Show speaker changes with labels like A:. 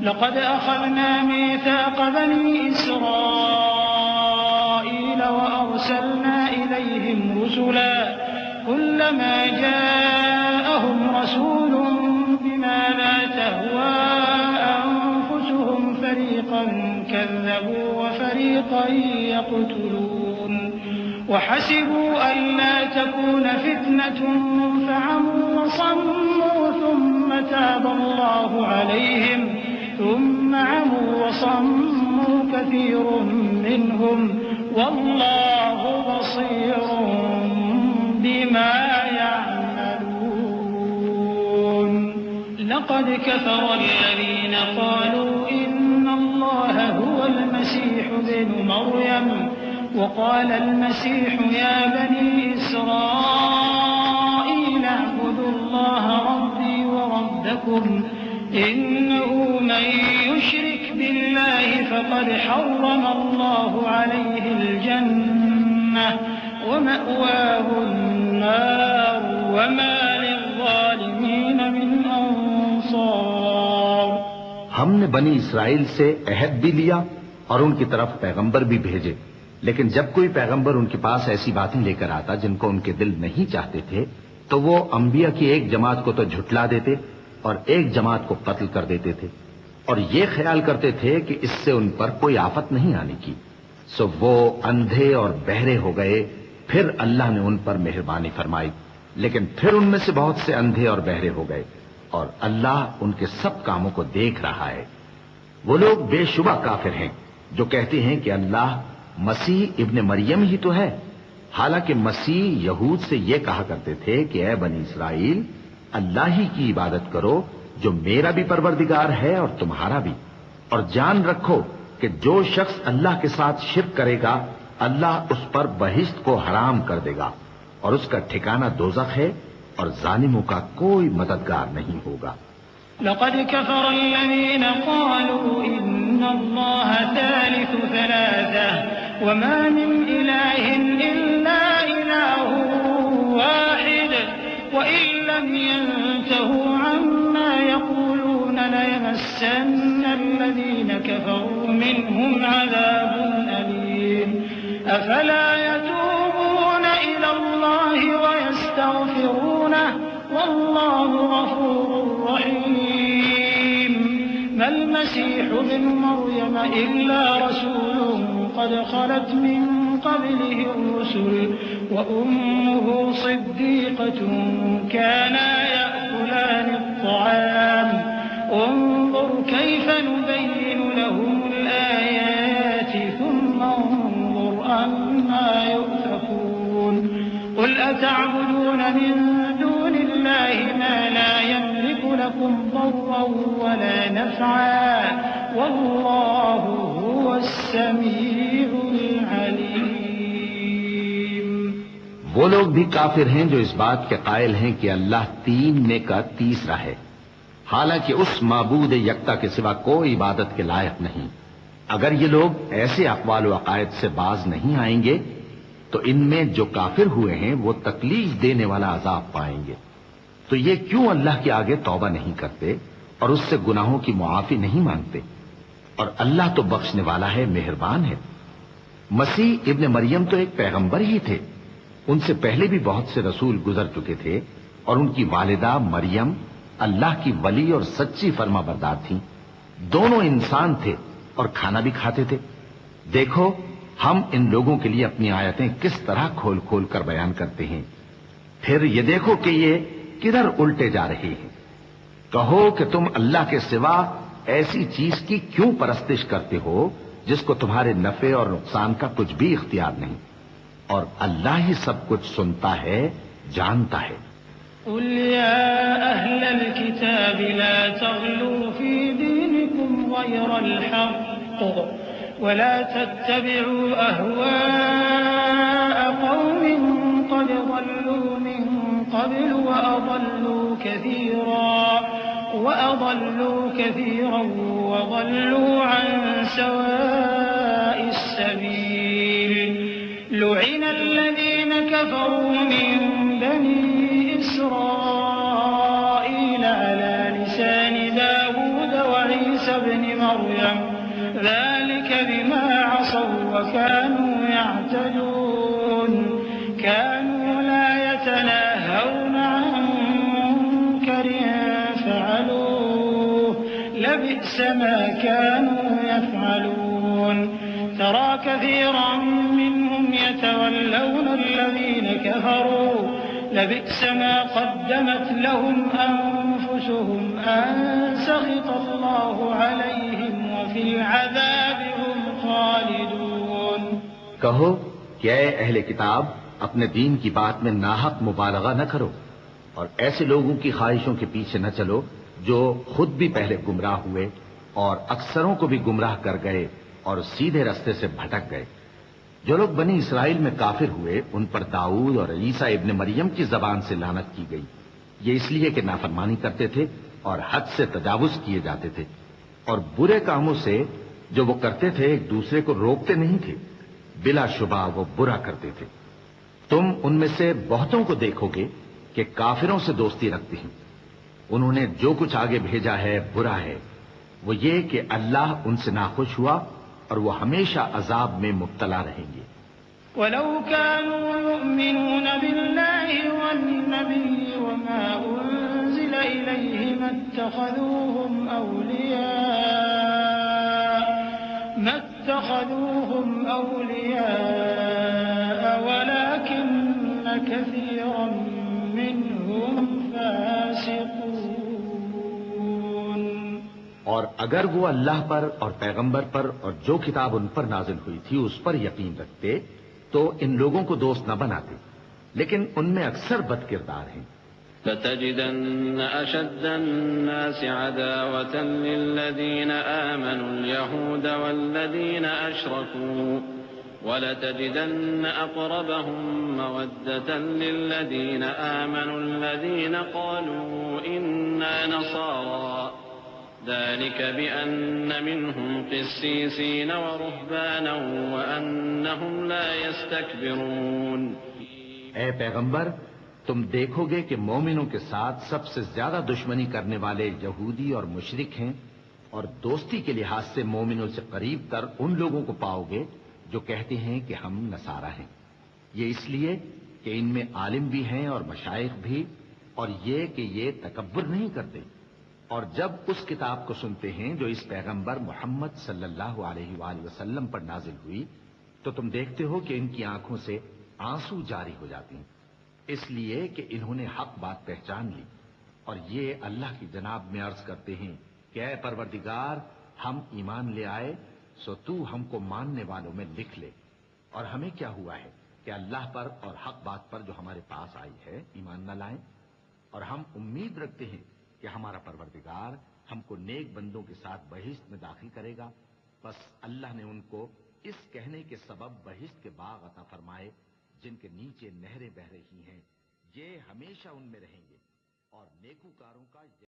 A: لقد أخذنا ميثاق بني إسرائيل وأرسلنا إليهم رسلا كلما جاءهم رسول بما لا تهوى أنفسهم فريقا كذبوا وفريقا يقتلون وحسبوا ألا تكون فتنة فعموا وصموا ثم تاب الله عليهم ثم عموا وصموا كثير منهم والله بصير بما يعملون لقد كفر الذين قالوا إن الله هو المسيح ابن مريم وقال المسيح يا بني إسرائيل اعبدوا الله ربي وربكم إنه من يشرك بالله فقد حرم الله عليه الجنة ومأواه النار وما للظالمين من أنصار.
B: ہم نے بنی اسرائیل سے عہد بھی لیا اور ان کی طرف پیغمبر بھی بھیجے، لیکن جب کوئی پیغمبر ان کے پاس ایسی باتیں لے کر آتا جن کو ان کے دل نہیں چاہتے تھے تو وہ انبیاء کی ایک جماعت کو تو جھٹلا دیتے اور ایک جماعت کو قتل کر دیتے تھے، اور یہ خیال کرتے تھے کہ اس سے ان پر کوئی آفت نہیں آنے کی، سو وہ اندھے اور بہرے ہو گئے. پھر اللہ نے ان پر مہربانی فرمائی، لیکن پھر ان میں سے بہت سے اندھے اور بہرے ہو گئے، اور اللہ ان کے سب کاموں کو دیکھ رہا ہے. وہ لوگ بے شبہ کافر ہیں جو کہتے ہیں کہ اللہ مسیح ابن مریم ہی تو ہے، حالانکہ مسیح یہود سے یہ کہا کرتے تھے کہ اے بنی اسرائیل، اللہ ہی کی عبادت کرو جو میرا بھی پروردگار ہے اور تمہارا بھی، اور جان رکھو کہ جو شخص اللہ کے ساتھ شرک کرے گا اللہ اس پر بہشت کو حرام کر دے گا اور اس کا ٹھکانہ دوزخ ہے اور ظالموں کا کوئی مددگار نہیں ہوگا.
A: لقد كفر الذين قالوا إن الله ثالث ثلاثة وما من إله إلا إله واحد وإن لم ينتهوا عما يقولون ليمسن الذين كفروا منهم عذاب أليم أفلا يتوبون إلى الله ويستغفرونه والله غفور رحيم. ما المسيح ابن مريم إلا رسول قد خلت من قبله الرسل وأمه صديقة كانا يأكلان الطعام انظر كيف نبين لهم الآيات ثم انظر أنا يؤفكون. قل أتعبدون من دون الله ما لا يملك لكم ضرا ولا نفعا والله هو السميع العليم.
B: وہ لوگ بھی کافر ہیں جو اس بات کے قائل ہیں کہ اللہ تین میں کا تیسرا ہے، حالانکہ اس معبود یکتا کے سوا کوئی عبادت کے لائق نہیں. اگر یہ لوگ ایسے اقوال و عقائد سے باز نہیں آئیں گے تو ان میں جو کافر ہوئے ہیں وہ تکلیف دینے والا عذاب پائیں گے. تو یہ کیوں اللہ کے آگے توبہ نہیں کرتے اور اس سے گناہوں کی معافی نہیں مانگتے؟ اور اللہ تو بخشنے والا ہے، مہربان ہے. مسیح ابن مریم تو ایک پیغمبر ہی تھے، ان سے پہلے بھی بہت سے رسول گزر چکے تھے، اور ان کی والدہ مریم اللہ کی ولی اور سچی فرما بردار تھیں. دونوں انسان تھے اور کھانا بھی کھاتے تھے. دیکھو ہم ان لوگوں کے لیے اپنی آیتیں کس طرح کھول کھول کر بیان کرتے ہیں. پھر یہ دیکھو کہ یہ کدھر الٹے جا رہے ہیں. کہو کہ تم اللہ کے سوا ایسی چیز کی کیوں پرستش کرتے ہو جس کو تمہارے نفع اور نقصان کا کچھ بھی اختیار نہیں، اور اللہ ہی سب کچھ سنتا ہے، جانتا ہے.
A: قل يا أهل الكتاب لا تغلوا في دينكم غير الحق ولا تتبعوا أهواء قوم قد ضلوا من قبل وأضلوا كثيرا وضلوا عن سواء السبيل. لعن الذين كفروا من بني إسرائيل على لسان داود وعيسى ابن مريم ذلك بما عصوا وكانوا يعتدون كانوا لا يتناهون عن منكر فعلوه لبئس ما كانوا يفعلون ترى كثيرا منهم يتولون الذين كفروا لبئس ما قدمت لهم أنفسهم أن سخط الله عليهم وفي العذاب هم خالدون
B: کہو کہ اے اہل کتاب اپنے دین کی بات میں ناحق مبالغہ نہ کرو اور ایسے لوگوں کی خواہشوں کے پیچھے نہ چلو جو خود بھی پہلے گمراہ ہوئے اور اکثروں کو بھی گمراہ کر گئے اور سیدھے رستے سے بھٹک گئے۔ جو لوگ بنی اسرائیل میں کافر ہوئے ان پر داؤد اور عیسیٰ ابن مریم کی زبان سے لعنت کی گئی، یہ اس لیے کہ نافرمانی کرتے تھے اور حد سے تجاوز کیے جاتے تھے اور برے کاموں سے جو وہ کرتے تھے ایک دوسرے کو روکتے نہیں تھے، بلا شبہ وہ برا کرتے تھے۔ تم ان میں سے بہتوں کو دیکھو گے کہ کافروں سے دوستی رکھتے ہیں، انہوں نے جو کچھ آگے بھیجا ہے برا ہے، وہ یہ کہ اللہ ان سے ناخوش ہوا اور وہ ہمیشہ عذاب میں مبتلا رہیں گے۔
A: ولو كانوا يؤمنون بالله والنبي وما أنزل إليه ما اتخذوهم أولياء ولكن كثيرا منهم فاسقون۔
B: اور اگر وہ اللہ پر اور پیغمبر پر اور جو کتاب ان پر نازل ہوئی تھی اس پر یقین رکھتے تو ان لوگوں کو دوست نہ بناتے، لیکن ان میں اکثر بد کردار ہیں۔
C: لتجدن أشد الناس عداوة للذين آمنوا اليهود والذين أشركوا ولتجدن أقربهم مودة للذين آمنوا الذين قالوا إنا نصارى ذلك بأن منهم قسيسين ورهبانا وأنهم لا يستكبرون۔
B: اے پیغمبر تم دیکھو گے کہ مومنوں کے ساتھ سب سے زیادہ دشمنی کرنے والے یہودی اور مشرک ہیں، اور دوستی کے لحاظ سے مومنوں سے قریب تر ان لوگوں کو پاؤ گے جو کہتے ہیں کہ ہم نصارہ ہیں، یہ اس لیے کہ ان میں عالم بھی ہیں اور مشائخ بھی، اور یہ کہ یہ تکبر نہیں کرتے۔ اور جب اس کتاب کو سنتے ہیں جو اس پیغمبر محمد صلی اللہ علیہ وآلہ وسلم پر نازل ہوئی تو تم دیکھتے ہو کہ ان کی آنکھوں سے آنسو جاری ہو جاتے ہیں، اس لیے کہ انہوں نے حق بات پہچان لی، اور یہ اللہ کی جناب میں عرض کرتے ہیں کہ اے پروردگار ہم ایمان لے آئے سو تو ہم کو ماننے والوں میں لکھ لے، اور ہمیں کیا ہوا ہے کہ اللہ پر اور حق بات پر جو ہمارے پاس آئی ہے ایمان نہ لائیں، اور ہم امید رکھتے ہیں کہ ہمارا پروردگار ہم کو نیک بندوں کے ساتھ بہشت میں داخل کرے گا۔ بس اللہ نے ان کو اس کہنے کے سبب بہشت کے باغ عطا فرمائے جن کے نیچے نہریں بہہ رہی ہیں، یہ ہمیشہ ان میں رہیں گے، اور نیکوکاروں کا